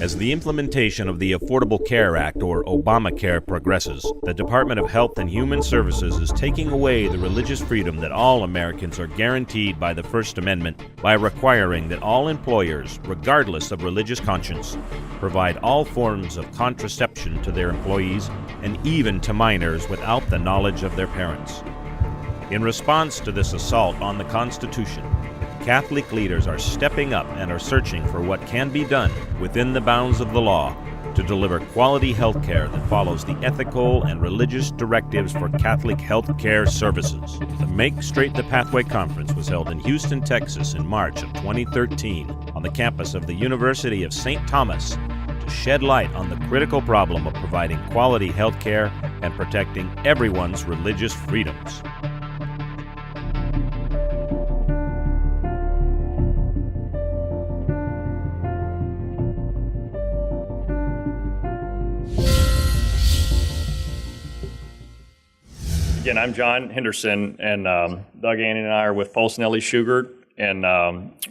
As the implementation of the Affordable Care Act, or Obamacare, progresses, the Department of Health and Human Services is taking away the religious freedom that all Americans are guaranteed by the First Amendment by requiring that all employers, regardless of religious conscience, provide all forms of contraception to their employees and even to minors without the knowledge of their parents. In response to this assault on the Constitution, Catholic leaders are stepping up and are searching for what can be done within the bounds of the law to deliver quality health care that follows the ethical and religious directives for Catholic health care services. The Make Straight the Pathway Conference was held in Houston, Texas in March of 2013 on the campus of the University of St. Thomas to shed light on the critical problem of providing quality health care and protecting everyone's religious freedoms. Again, I'm John Henderson, and Doug, Annie, and I are with Polsinelli Shughart, and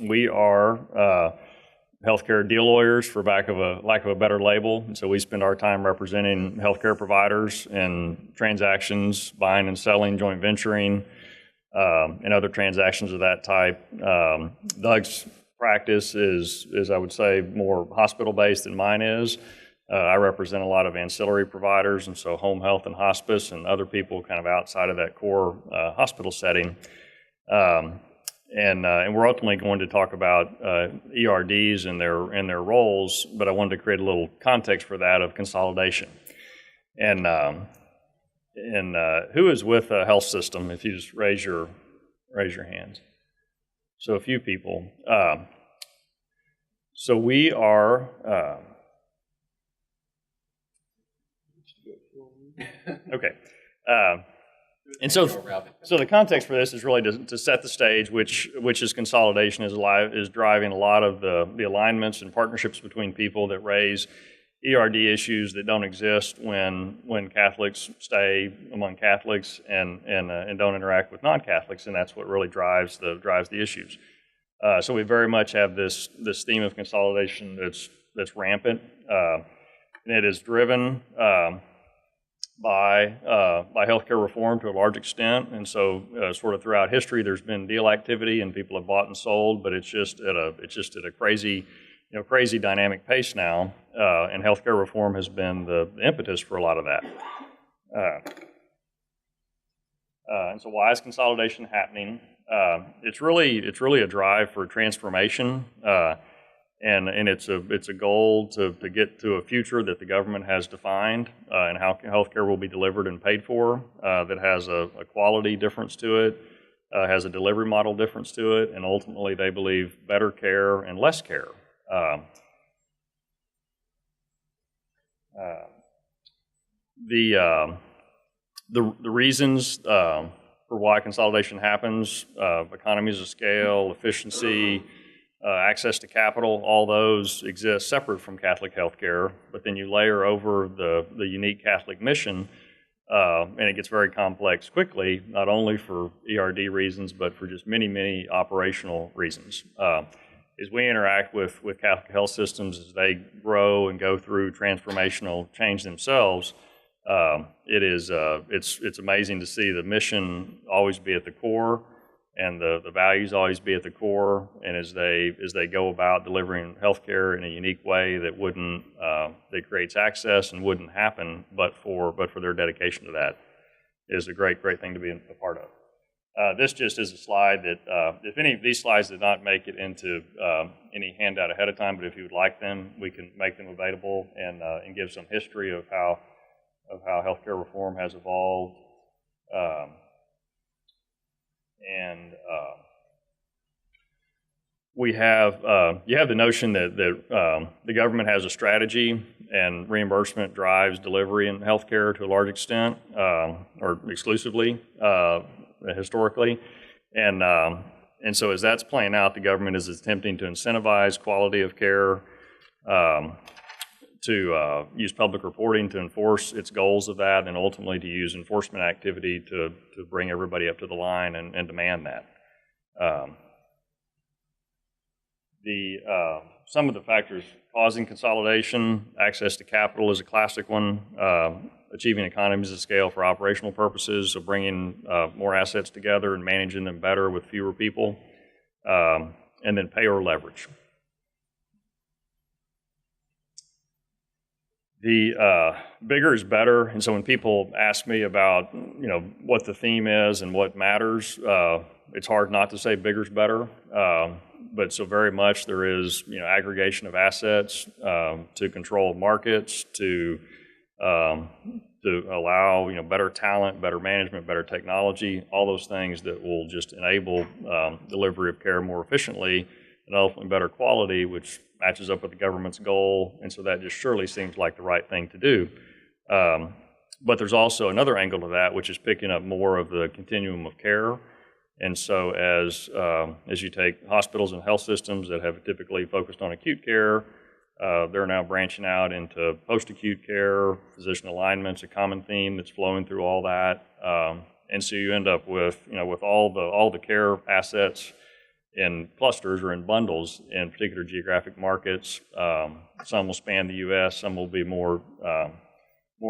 we are healthcare deal lawyers, for lack of a better label. And so we spend our time representing healthcare providers in transactions, buying and selling, joint venturing, and other transactions of that type. Doug's practice is, I would say, more hospital-based than mine is. I represent a lot of ancillary providers, and so home health and hospice and other people kind of outside of that core hospital setting. And we're ultimately going to talk about ERDs and their roles, but I wanted to create a little context for that of consolidation. And who is with a health system? If you just raise your hands. So a few people. So we are. Okay, and so the context for this is really to set the stage, which is consolidation is driving a lot of the alignments and partnerships between people that raise ERD issues that don't exist when Catholics stay among Catholics and don't interact with non-Catholics, and that's what really drives the issues. So we very much have this theme of consolidation that's rampant, and it is driven by healthcare reform to a large extent, and so sort of throughout history, there's been deal activity and people have bought and sold, but it's just at a crazy dynamic pace now, and healthcare reform has been the impetus for a lot of that. And so, why is consolidation happening? It's really a drive for transformation. And it's a goal to get to a future that the government has defined and how healthcare will be delivered and paid for, that has a quality difference to it, has a delivery model difference to it, and ultimately they believe better care and less care. The reasons for why consolidation happens, economies of scale, efficiency, access to capital, all those exist separate from Catholic healthcare, but then you layer over the unique Catholic mission, and it gets very complex quickly, not only for ERD reasons, but for just many operational reasons. As we interact with Catholic health systems, as they grow and go through transformational change themselves, it's amazing to see the mission always be at the core, and the values always be at the core, and as they go about delivering healthcare in a unique way that creates access and wouldn't happen but for their dedication to that, is a great thing to be a part of. This just is a slide that if any of these slides did not make it into any handout ahead of time, but if you would like them, we can make them available and give some history of how healthcare reform has evolved. We have you have the notion that the government has a strategy, and reimbursement drives delivery in healthcare to a large extent, or exclusively historically, and so as that's playing out, the government is attempting to incentivize quality of care, to use public reporting to enforce its goals of that, and ultimately to use enforcement activity to bring everybody up to the line and demand that. some of the factors causing consolidation, access to capital is a classic one, achieving economies of scale for operational purposes, so bringing more assets together and managing them better with fewer people, and then payer leverage. The bigger is better, and so when people ask me about what the theme is and what matters, it's hard not to say bigger is better. But so very much there is aggregation of assets to control markets, to allow better talent, better management, better technology, all those things that will just enable delivery of care more efficiently and ultimately better quality, which matches up with the government's goal, and so that just surely seems like the right thing to do. But there's also another angle to that, which is picking up more of the continuum of care. And so as you take hospitals and health systems that have typically focused on acute care, they're now branching out into post-acute care, physician alignment's a common theme that's flowing through all that. And so you end up with all the care assets in clusters or in bundles in particular geographic markets. Some will span the U.S., some will be more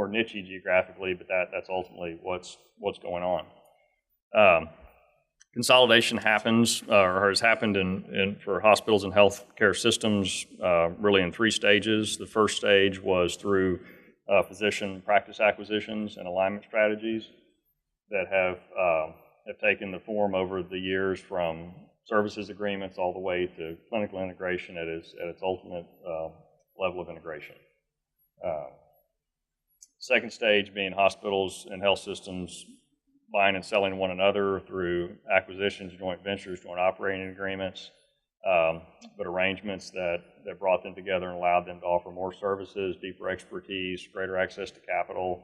niche geographically, but that's ultimately what's going on. Consolidation happens or has happened for hospitals and healthcare systems really in 3 stages. The first stage was through physician practice acquisitions and alignment strategies that have taken the form over the years from services agreements all the way to clinical integration at its ultimate level of integration. Second stage being hospitals and health systems buying and selling one another through acquisitions, joint ventures, joint operating agreements, but arrangements that brought them together and allowed them to offer more services, deeper expertise, greater access to capital,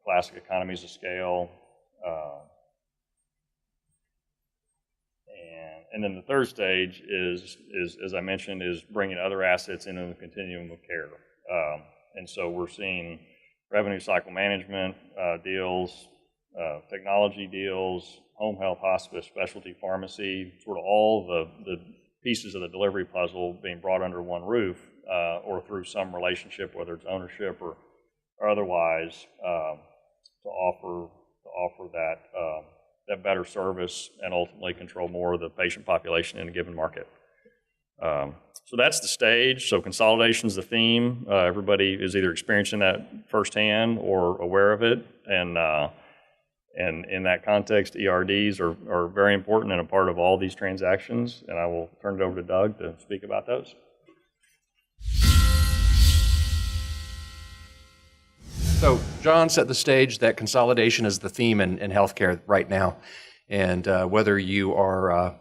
classic economies of scale. And then the third stage is, as I mentioned, is bringing other assets into the continuum of care. And so we're seeing revenue cycle management deals, technology deals, home health, hospice, specialty pharmacy, sort of all the pieces of the delivery puzzle being brought under one roof or through some relationship, whether it's ownership or otherwise, to offer that better service and ultimately control more of the patient population in a given market. So that's the stage. So consolidation is the theme. Everybody is either experiencing that firsthand or aware of it. And in that context, ERDs are very important and a part of all these transactions. And I will turn it over to Doug to speak about those. So John set the stage that consolidation is the theme in healthcare right now. And whether you are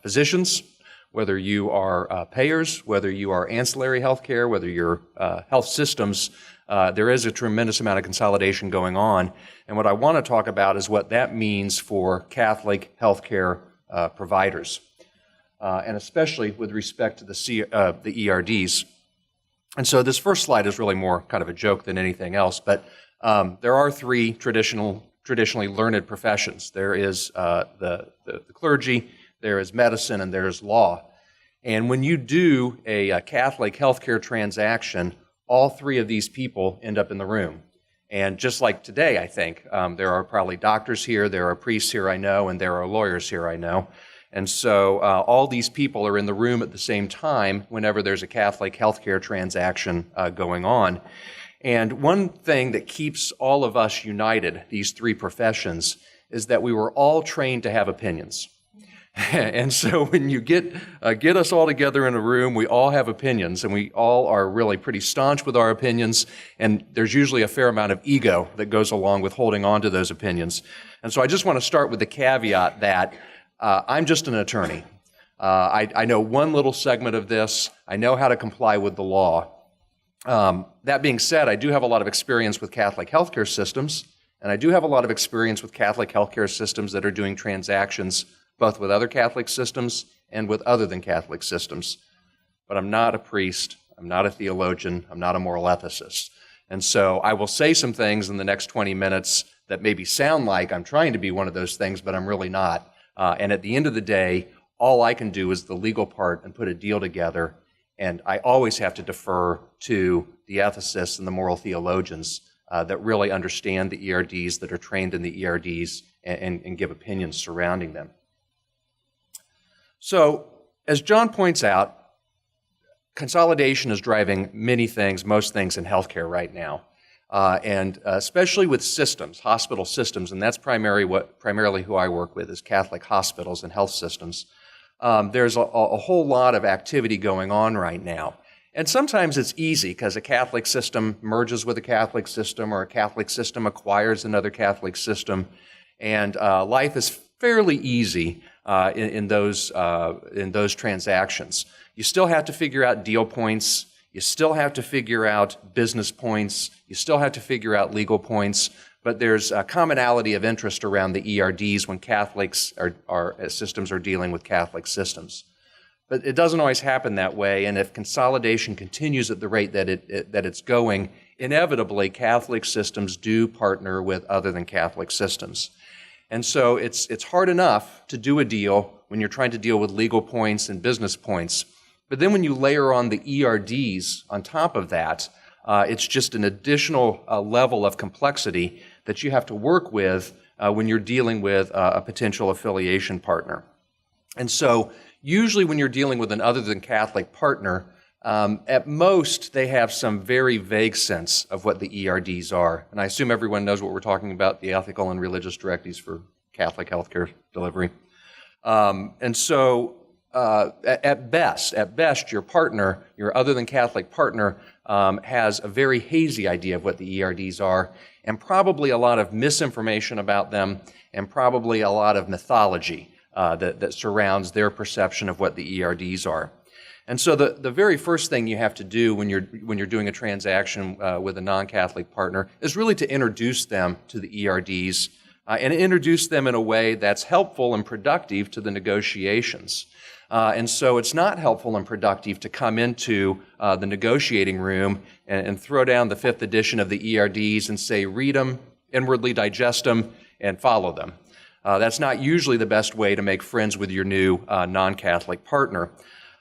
physicians, whether you are payers, whether you are ancillary healthcare, whether you're health systems, there is a tremendous amount of consolidation going on. And what I want to talk about is what that means for Catholic healthcare providers, and especially with respect to the ERDs. And so this first slide is really more kind of a joke than anything else, but there are 3 traditionally learned professions. There is the clergy, there is medicine, and there is law. And when you do a Catholic healthcare transaction, all 3 of these people end up in the room. And just like today, I think, there are probably doctors here, there are priests here I know, and there are lawyers here I know. And so all these people are in the room at the same time whenever there's a Catholic healthcare transaction going on. And one thing that keeps all of us united, these 3 professions, is that we were all trained to have opinions. And so when you get us all together in a room, we all have opinions, and we all are really pretty staunch with our opinions, and there's usually a fair amount of ego that goes along with holding on to those opinions. And so I just want to start with the caveat that I'm just an attorney. I know one little segment of this. I know how to comply with the law. That being said, I do have a lot of experience with Catholic healthcare systems, and I do have a lot of experience with Catholic healthcare systems that are doing transactions both with other Catholic systems and with other than Catholic systems. But I'm not a priest, I'm not a theologian, I'm not a moral ethicist. And so I will say some things in the next 20 minutes that maybe sound like I'm trying to be one of those things, but I'm really not. And at the end of the day, all I can do is the legal part and put a deal together, and I always have to defer to the ethicists and the moral theologians that really understand the ERDs, that are trained in the ERDs, and give opinions surrounding them. So, as John points out, consolidation is driving many things, most things in healthcare right now, and especially with systems, hospital systems, and that's primarily who I work with is Catholic hospitals and health systems. There's a whole lot of activity going on right now. And sometimes it's easy because a Catholic system merges with a Catholic system, or a Catholic system acquires another Catholic system, and life is fairly easy in those transactions. You still have to figure out deal points. You still have to figure out business points. You still have to figure out legal points. But there's a commonality of interest around the ERDs when Catholics systems are dealing with Catholic systems. But it doesn't always happen that way, and if consolidation continues at the rate that it's going, inevitably Catholic systems do partner with other than Catholic systems. And so it's hard enough to do a deal when you're trying to deal with legal points and business points. But then when you layer on the ERDs on top of that, it's just an additional level of complexity that you have to work with when you're dealing with a potential affiliation partner. And so usually when you're dealing with an other than Catholic partner, at most they have some very vague sense of what the ERDs are. And I assume everyone knows what we're talking about, the ethical and religious directives for Catholic healthcare delivery. And so at best, your partner, your other than Catholic partner, has a very hazy idea of what the ERDs are, and probably a lot of misinformation about them, and probably a lot of mythology that surrounds their perception of what the ERDs are. And so the very first thing you have to do when you're doing a transaction with a non-Catholic partner is really to introduce them to the ERDs and introduce them in a way that's helpful and productive to the negotiations. And so it's not helpful and productive to come into the negotiating room and throw down the 5th edition of the ERDs and say, read them, inwardly digest them, and follow them. That's not usually the best way to make friends with your new non-Catholic partner.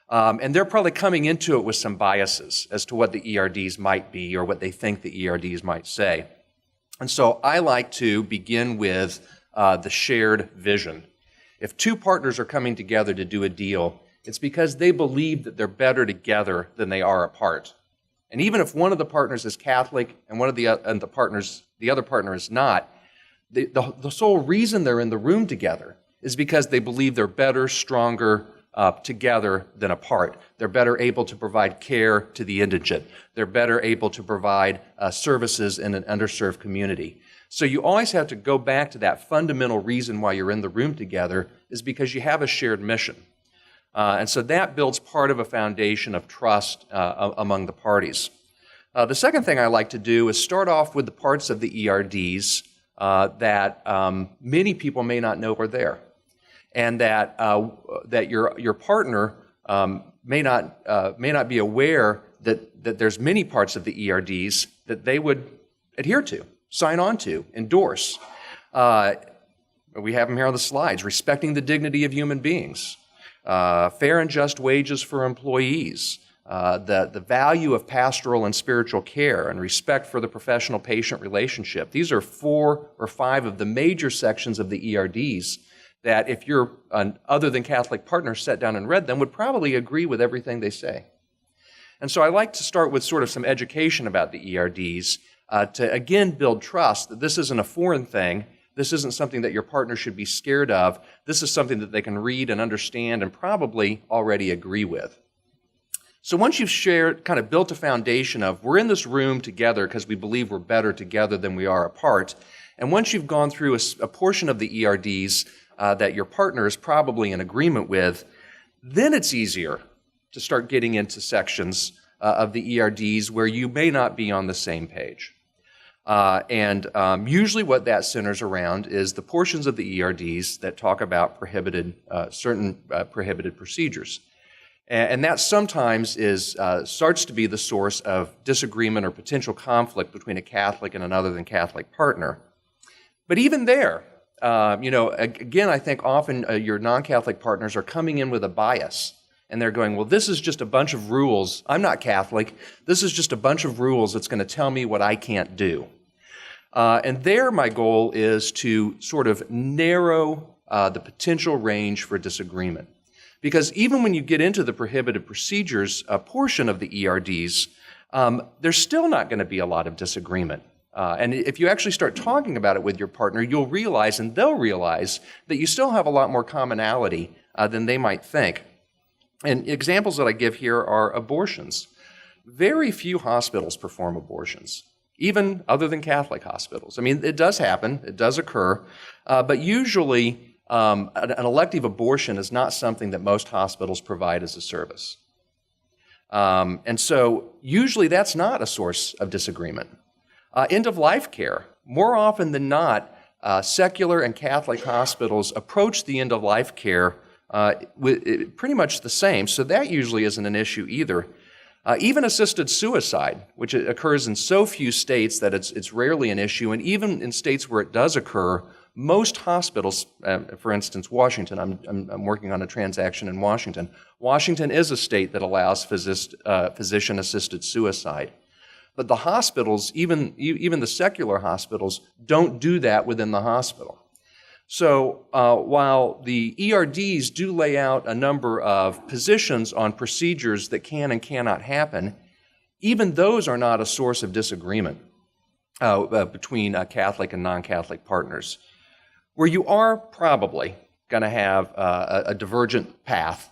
And they're probably coming into it with some biases as to what the ERDs might be or what they think the ERDs might say. And so I like to begin with the shared vision. If two partners are coming together to do a deal, it's because they believe that they're better together than they are apart. And even if one of the partners is Catholic and the other partner is not, the sole reason they're in the room together is because they believe they're better, stronger together than apart. They're better able to provide care to the indigent. They're better able to provide services in an underserved community. So you always have to go back to that fundamental reason why you're in the room together is because you have a shared mission. And so that builds part of a foundation of trust among the parties. The second thing I like to do is start off with the parts of the ERDs that many people may not know are there, and that your partner may not be aware that there's many parts of the ERDs that they would adhere to, sign on to, endorse. We have them here on the slides: respecting the dignity of human beings, fair and just wages for employees, the value of pastoral and spiritual care, and respect for the professional-patient relationship. These are 4 or 5 of the major sections of the ERDs that if your other than Catholic partner sat down and read them would probably agree with everything they say. And so I like to start with sort of some education about the ERDs to again build trust that this isn't a foreign thing. This isn't something that your partner should be scared of. This is something that they can read and understand and probably already agree with. So once you've kind of built a foundation of we're in this room together because we believe we're better together than we are apart, and once you've gone through a portion of the ERDs that your partner is probably in agreement with, then it's easier to start getting into sections of the ERDs where you may not be on the same page. Usually what that centers around is the portions of the ERDs that talk about certain prohibited procedures. And that sometimes starts to be the source of disagreement or potential conflict between a Catholic and an other than Catholic partner. But even there, again, I think often your non-Catholic partners are coming in with a bias. And they're going, well, this is just a bunch of rules. I'm not Catholic. This is just a bunch of rules that's going to tell me what I can't do. And there, my goal is to sort of narrow the potential range for disagreement. Because even when you get into the prohibited procedures portion of the ERDs, there's still not going to be a lot of disagreement. And if you actually start talking about it with your partner, you'll realize, and they'll realize, that you still have a lot more commonality than they might think. And examples that I give here are abortions. Very few hospitals perform abortions, even other than Catholic hospitals. I mean, it does happen, it does occur, but usually an elective abortion is not something that most hospitals provide as a service. And so usually that's not a source of disagreement. End-of-life care. More often than not, secular and Catholic hospitals approach the end-of-life care with pretty much the same, so that usually isn't an issue either. Even assisted suicide, which occurs in so few states that it's rarely an issue, and even in states where it does occur, most hospitals, for instance, Washington, I'm working on a transaction in Washington. Washington is a state that allows physician-assisted suicide. But the hospitals, even the secular hospitals, don't do that within the hospital. So while the ERDs do lay out a number of positions on procedures that can and cannot happen, even those are not a source of disagreement between Catholic and non-Catholic partners. Where you are probably going to have a divergent path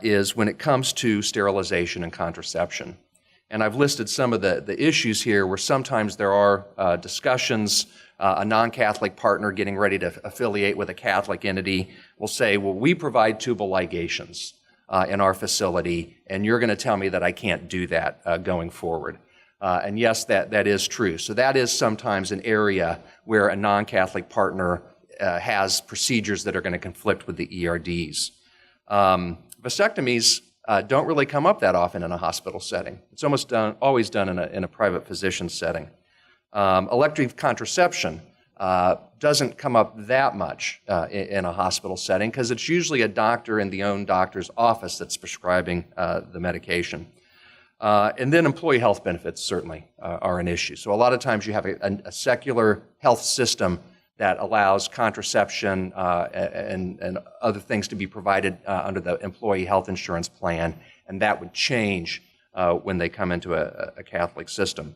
is when it comes to sterilization and contraception. And I've listed some of the issues here where sometimes there are discussions. A non-Catholic partner getting ready to affiliate with a Catholic entity will say, well, we provide tubal ligations in our facility, and you're going to tell me that I can't do that going forward. And yes, that is true. So that is sometimes an area where a non-Catholic partner has procedures that are going to conflict with the ERDs. Vasectomies don't really come up that often in a hospital setting. It's almost always done in a private physician setting. Elective contraception doesn't come up that much in a hospital setting because it's usually a doctor in the own doctor's office that's prescribing the medication. And then employee health benefits certainly are an issue. So a lot of times you have a secular health system that allows contraception and other things to be provided under the employee health insurance plan, and that would change when they come into a Catholic system.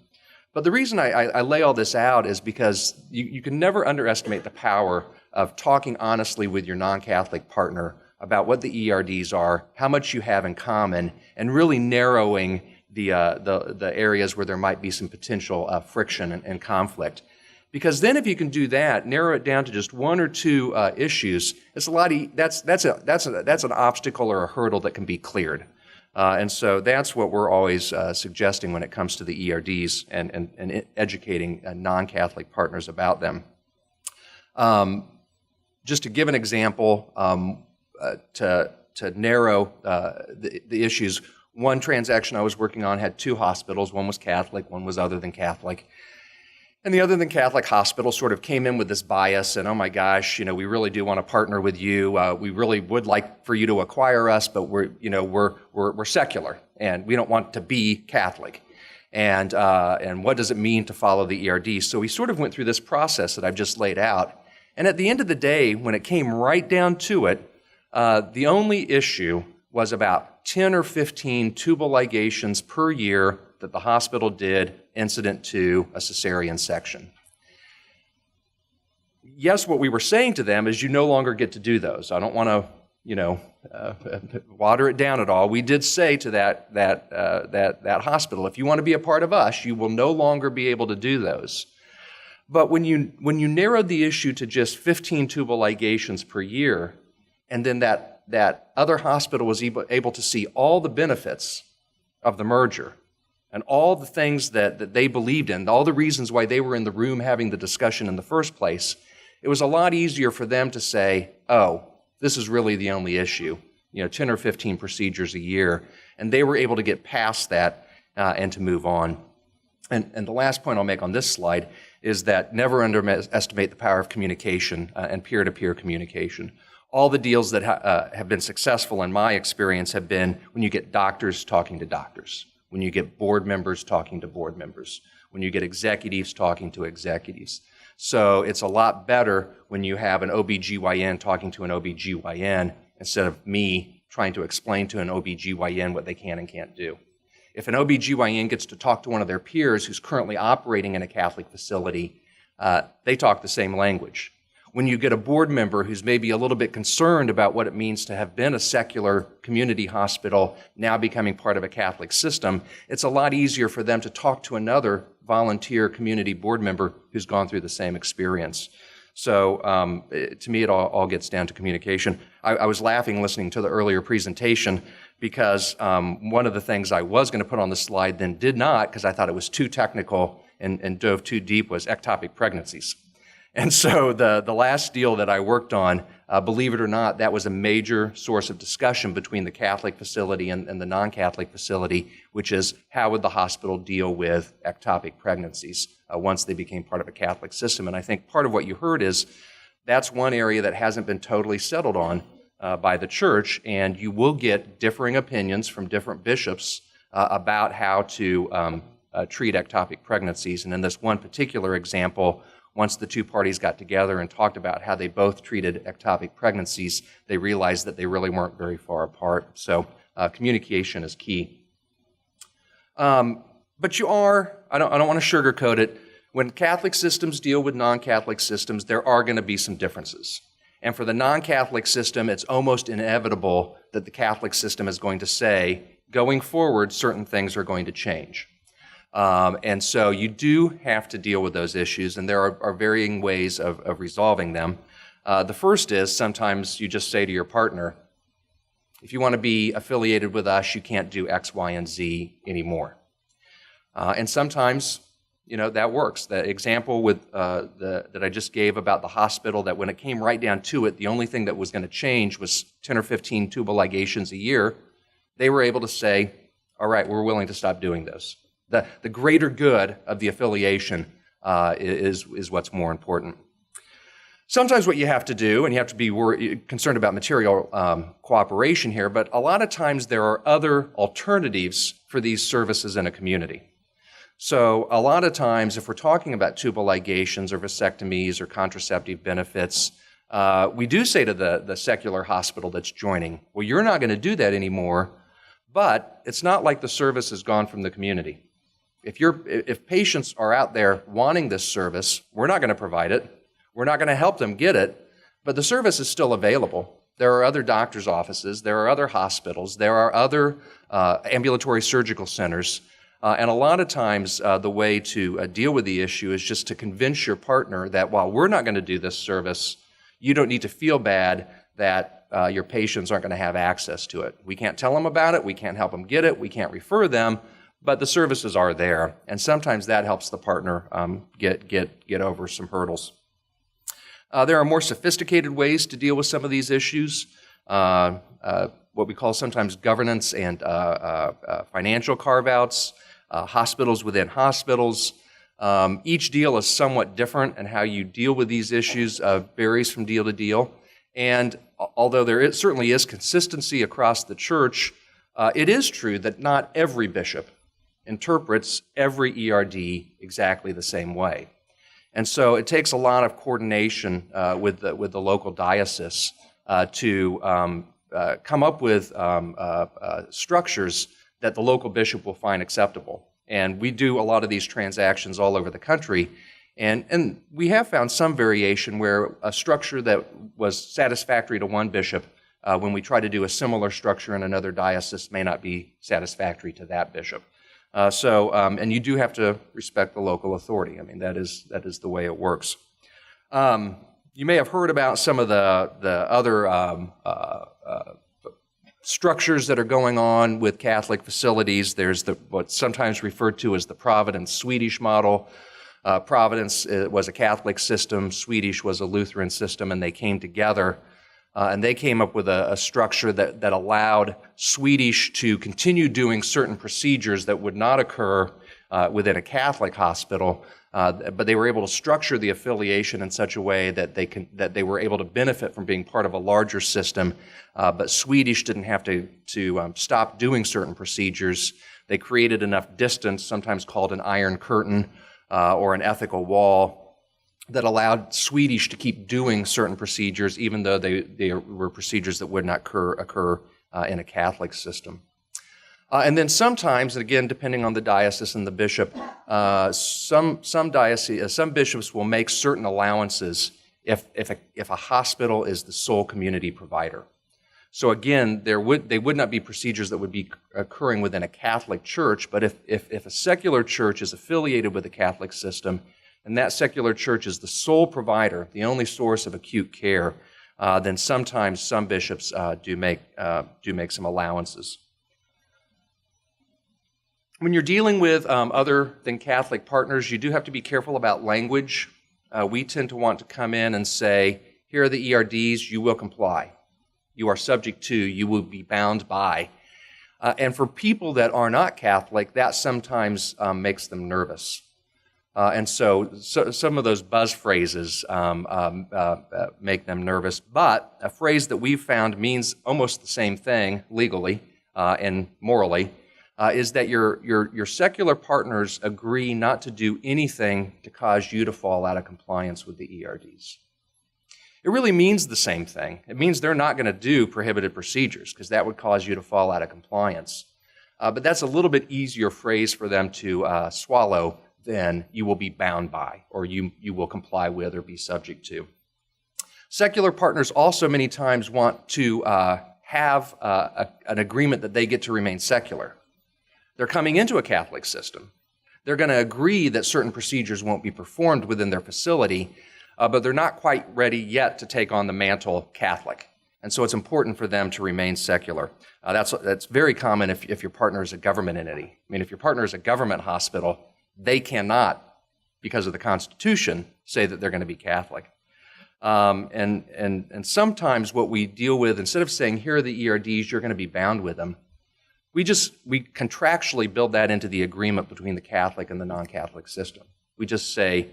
But the reason I lay all this out is because you can never underestimate the power of talking honestly with your non-Catholic partner about what the ERDs are, how much you have in common, and really narrowing the areas where there might be some potential friction and conflict. Because then if you can do that, narrow it down to just one or two issues, it's a lot. That's an obstacle or a hurdle that can be cleared. And so that's what we're always suggesting when it comes to the ERDs and educating non-Catholic partners about them. Just to give an example, to narrow the issues, one transaction I was working on had two hospitals. One was Catholic, one was other than Catholic. And the other than Catholic hospital sort of came in with this bias and, oh my gosh, we really do want to partner with you. We really would like for you to acquire us, but we're secular and we don't want to be Catholic. And what does it mean to follow the ERD? So we sort of went through this process that I've just laid out. And at the end of the day, when it came right down to it, the only issue was about 10 or 15 tubal ligations per year that the hospital did incident to a cesarean section. Yes, what we were saying to them is you no longer get to do those. I don't want to, water it down at all. We did say to that hospital, if you want to be a part of us, you will no longer be able to do those. But when you narrowed the issue to just 15 tubal ligations per year, and then that other hospital was able to see all the benefits of the merger, and all the things that they believed in, all the reasons why they were in the room having the discussion in the first place, it was a lot easier for them to say, oh, this is really the only issue, 10 or 15 procedures a year. And they were able to get past that and to move on. And the last point I'll make on this slide is that never underestimate the power of communication and peer-to-peer communication. All the deals that have been successful in my experience have been when you get doctors talking to doctors, when you get board members talking to board members, when you get executives talking to executives. So it's a lot better when you have an OBGYN talking to an OBGYN instead of me trying to explain to an OBGYN what they can and can't do. If an OBGYN gets to talk to one of their peers who's currently operating in a Catholic facility, they talk the same language. When you get a board member who's maybe a little bit concerned about what it means to have been a secular community hospital now becoming part of a Catholic system, it's a lot easier for them to talk to another volunteer community board member who's gone through the same experience. So to me, it all gets down to communication. I was laughing listening to the earlier presentation because one of the things I was going to put on the slide then did not, because I thought it was too technical and dove too deep, was ectopic pregnancies. And so the last deal that I worked on, believe it or not, that was a major source of discussion between the Catholic facility and the non-Catholic facility, which is how would the hospital deal with ectopic pregnancies once they became part of a Catholic system. And I think part of what you heard is that's one area that hasn't been totally settled on by the church, and you will get differing opinions from different bishops about how to treat ectopic pregnancies. And in this one particular example, once the two parties got together and talked about how they both treated ectopic pregnancies, they realized that they really weren't very far apart. So communication is key. But you are, I don't want to sugarcoat it, when Catholic systems deal with non-Catholic systems, there are going to be some differences. And for the non-Catholic system, it's almost inevitable that the Catholic system is going to say, going forward, certain things are going to change. And so you do have to deal with those issues, and there are varying ways of resolving them. The first is sometimes you just say to your partner, if you want to be affiliated with us, you can't do X, Y, and Z anymore. And sometimes, that works. The example with that I just gave about the hospital, that when it came right down to it, the only thing that was going to change was 10 or 15 tubal ligations a year. They were able to say, all right, we're willing to stop doing those. The greater good of the affiliation is what's more important. Sometimes what you have to do, and you have to be concerned about material cooperation here, but a lot of times there are other alternatives for these services in a community. So a lot of times if we're talking about tubal ligations or vasectomies or contraceptive benefits, we do say to the secular hospital that's joining, well, you're not going to do that anymore, but it's not like the service is gone from the community. If patients are out there wanting this service, we're not going to provide it. We're not going to help them get it, but the service is still available. There are other doctors' offices. There are other hospitals. There are other ambulatory surgical centers. And a lot of times the way to deal with the issue is just to convince your partner that while we're not going to do this service, you don't need to feel bad that your patients aren't going to have access to it. We can't tell them about it. We can't help them get it. We can't refer them. But the services are there, and sometimes that helps the partner get over some hurdles. There are more sophisticated ways to deal with some of these issues, what we call sometimes governance and financial carve-outs, hospitals within hospitals. Each deal is somewhat different, and how you deal with these issues varies from deal to deal. And although there certainly is consistency across the church, it is true that not every bishop interprets every ERD exactly the same way. And so it takes a lot of coordination with the local diocese to come up with structures that the local bishop will find acceptable. And we do a lot of these transactions all over the country, and we have found some variation where a structure that was satisfactory to one bishop, when we try to do a similar structure in another diocese, may not be satisfactory to that bishop. And you do have to respect the local authority. I mean, that is the way it works. You may have heard about some of the other structures that are going on with Catholic facilities. There's what's sometimes referred to as the Providence Swedish model. Providence was a Catholic system, Swedish was a Lutheran system, and they came together. And they came up with a structure that allowed Swedish to continue doing certain procedures that would not occur within a Catholic hospital, but they were able to structure the affiliation in such a way that they were able to benefit from being part of a larger system. But Swedish didn't have to stop doing certain procedures. They created enough distance, sometimes called an iron curtain or an ethical wall, that allowed Swedish to keep doing certain procedures, even though they were procedures that would not occur in a Catholic system. And then sometimes, and again, depending on the diocese and the bishop, some bishops will make certain allowances if a hospital is the sole community provider. So again, they would not be procedures that would be occurring within a Catholic church, but if a secular church is affiliated with the Catholic system, and that secular church is the sole provider, the only source of acute care, then sometimes some bishops do make some allowances. When you're dealing with other than Catholic partners, you do have to be careful about language. We tend to want to come in and say, here are the ERDs, you will comply. You are subject to, you will be bound by. And for people that are not Catholic, that sometimes makes them nervous. And so some of those buzz phrases make them nervous. But a phrase that we've found means almost the same thing legally and morally is that your secular partners agree not to do anything to cause you to fall out of compliance with the ERDs. It really means the same thing. It means they're not going to do prohibited procedures because that would cause you to fall out of compliance. But that's a little bit easier phrase for them to swallow than you will be bound by, or you will comply with or be subject to. Secular partners also many times want to have an agreement that they get to remain secular. They're coming into a Catholic system. They're going to agree that certain procedures won't be performed within their facility, but they're not quite ready yet to take on the mantle Catholic. And so it's important for them to remain secular. That's very common if your partner is a government entity. I mean, if your partner is a government hospital, they cannot, because of the Constitution, say that they're going to be Catholic. And sometimes what we deal with, instead of saying, here are the ERDs, you're going to be bound with them, we contractually build that into the agreement between the Catholic and the non-Catholic system. We just say,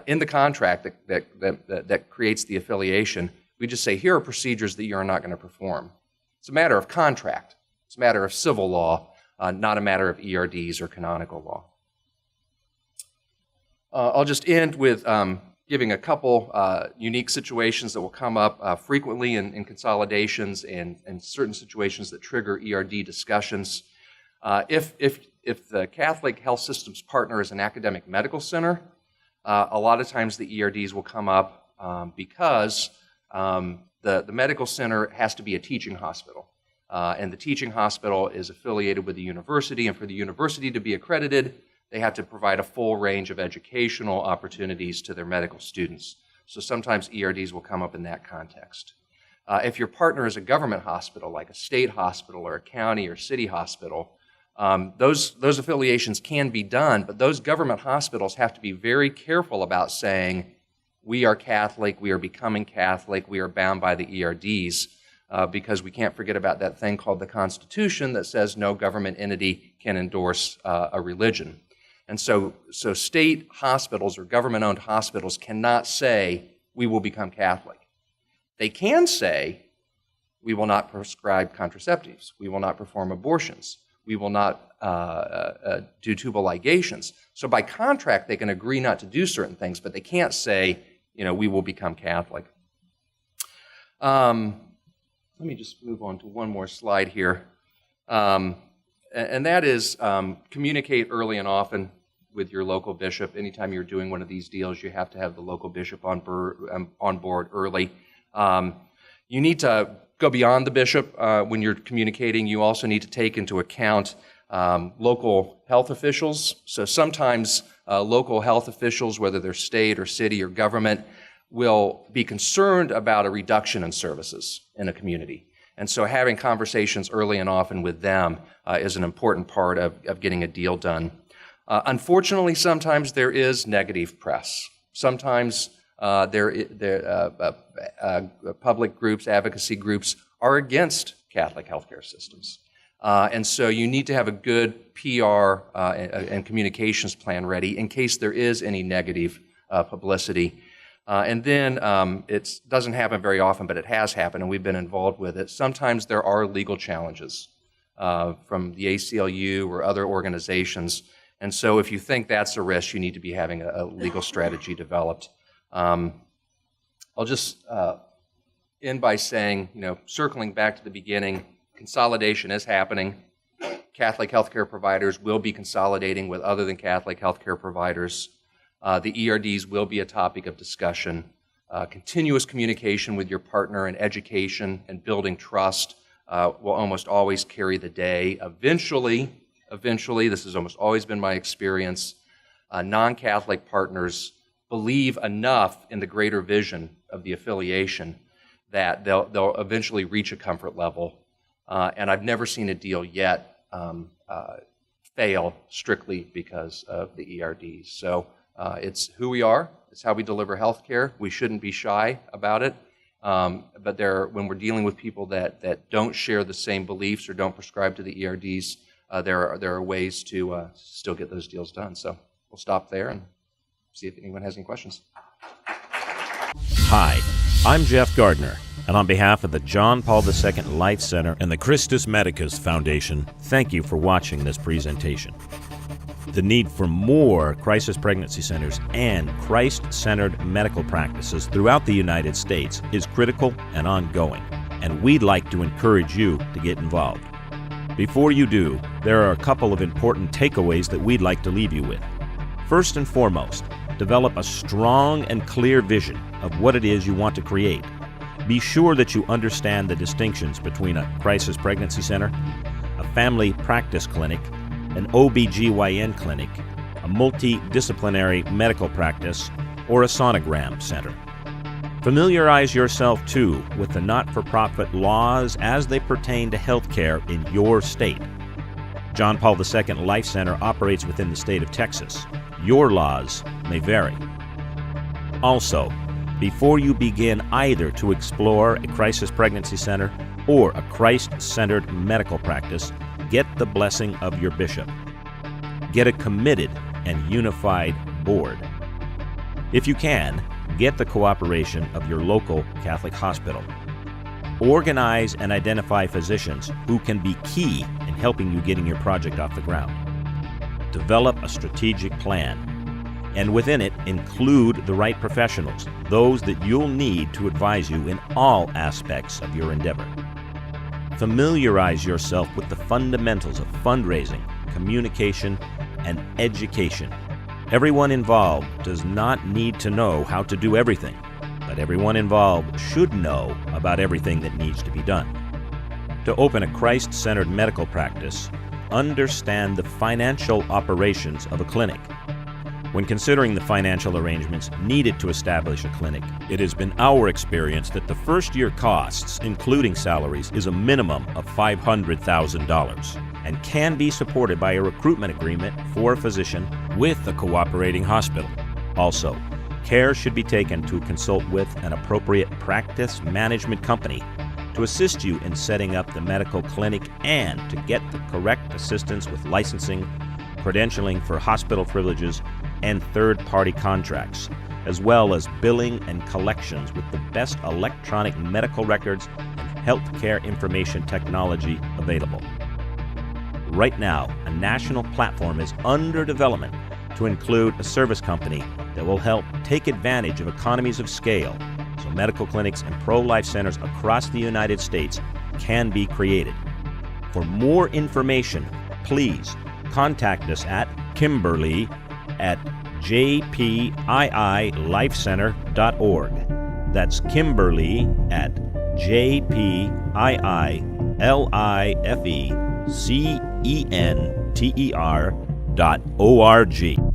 in the contract that creates the affiliation, we just say, here are procedures that you're not going to perform. It's a matter of contract. It's a matter of civil law, not a matter of ERDs or canonical law. I'll just end with giving a couple unique situations that will come up frequently in consolidations and certain situations that trigger ERD discussions. If the Catholic health system's partner is an academic medical center, a lot of times the ERDs will come up because the medical center has to be a teaching hospital. And the teaching hospital is affiliated with the university, and for the university to be accredited, they have to provide a full range of educational opportunities to their medical students. So sometimes ERDs will come up in that context. If your partner is a government hospital, like a state hospital or a county or city hospital, those affiliations can be done, but those government hospitals have to be very careful about saying, we are Catholic, we are becoming Catholic, we are bound by the ERDs, because we can't forget about that thing called the Constitution that says no government entity can endorse a religion. And so state hospitals or government-owned hospitals cannot say, we will become Catholic. They can say, we will not prescribe contraceptives, we will not perform abortions, we will not do tubal ligations. So by contract, they can agree not to do certain things, but they can't say, we will become Catholic. Let me just move on to one more slide here. And that is communicate early and often with your local bishop. Anytime you're doing one of these deals, you have to have the local bishop on board early. You need to go beyond the bishop when you're communicating. You also need to take into account local health officials. So sometimes local health officials, whether they're state or city or government, will be concerned about a reduction in services in a community. And so having conversations early and often with them is an important part of getting a deal done. Unfortunately, sometimes there is negative press. Sometimes Public groups, advocacy groups are against Catholic healthcare systems. And so you need to have a good PR and communications plan ready in case there is any negative publicity. And then it doesn't happen very often, but it has happened, and we've been involved with it. Sometimes there are legal challenges from the ACLU or other organizations. And so if you think that's a risk, you need to be having a legal strategy developed. I'll just end by saying, circling back to the beginning, consolidation is happening. Catholic healthcare providers will be consolidating with other than Catholic healthcare providers. The ERDs will be a topic of discussion. Continuous communication with your partner and education and building trust will almost always carry the day. Eventually, this has almost always been my experience, non-Catholic partners believe enough in the greater vision of the affiliation that they'll eventually reach a comfort level. And I've never seen a deal yet fail strictly because of the ERDs. So it's who we are. It's how we deliver health care. We shouldn't be shy about it. But when we're dealing with people that don't share the same beliefs or don't prescribe to the ERDs, there are ways to still get those deals done. So we'll stop there and see if anyone has any questions. Hi, I'm Jeff Gardner, and on behalf of the John Paul II Life Center and the Christus Medicus Foundation, thank you for watching this presentation. The need for more crisis pregnancy centers and Christ-centered medical practices throughout the United States is critical and ongoing, and we'd like to encourage you to get involved. Before you do, there are a couple of important takeaways that we'd like to leave you with. First and foremost, develop a strong and clear vision of what it is you want to create. Be sure that you understand the distinctions between a crisis pregnancy center, a family practice clinic, an OB/GYN clinic, a multidisciplinary medical practice, or a sonogram center. Familiarize yourself, too, with the not-for-profit laws as they pertain to healthcare in your state. John Paul II Life Center operates within the state of Texas. Your laws may vary. Also, before you begin either to explore a crisis pregnancy center or a Christ-centered medical practice, get the blessing of your bishop. Get a committed and unified board. If you can, get the cooperation of your local Catholic hospital. Organize and identify physicians who can be key in helping you getting your project off the ground. Develop a strategic plan, and within it include the right professionals, those that you'll need to advise you in all aspects of your endeavor. Familiarize yourself with the fundamentals of fundraising, communication, and education. Everyone involved does not need to know how to do everything, but everyone involved should know about everything that needs to be done. To open a Christ-centered medical practice, understand the financial operations of a clinic. When considering the financial arrangements needed to establish a clinic, it has been our experience that the first-year costs, including salaries, is a minimum of $500,000 and can be supported by a recruitment agreement for a physician with a cooperating hospital. Also, care should be taken to consult with an appropriate practice management company to assist you in setting up the medical clinic and to get the correct assistance with licensing, credentialing for hospital privileges, and third-party contracts, as well as billing and collections with the best electronic medical records and healthcare information technology available. Right now, a national platform is under development to include a service company that will help take advantage of economies of scale so medical clinics and pro-life centers across the United States can be created. For more information, please contact us at Kimberly@jpiilifecenter.org. That's Kimberly at jpiilifecenter.org.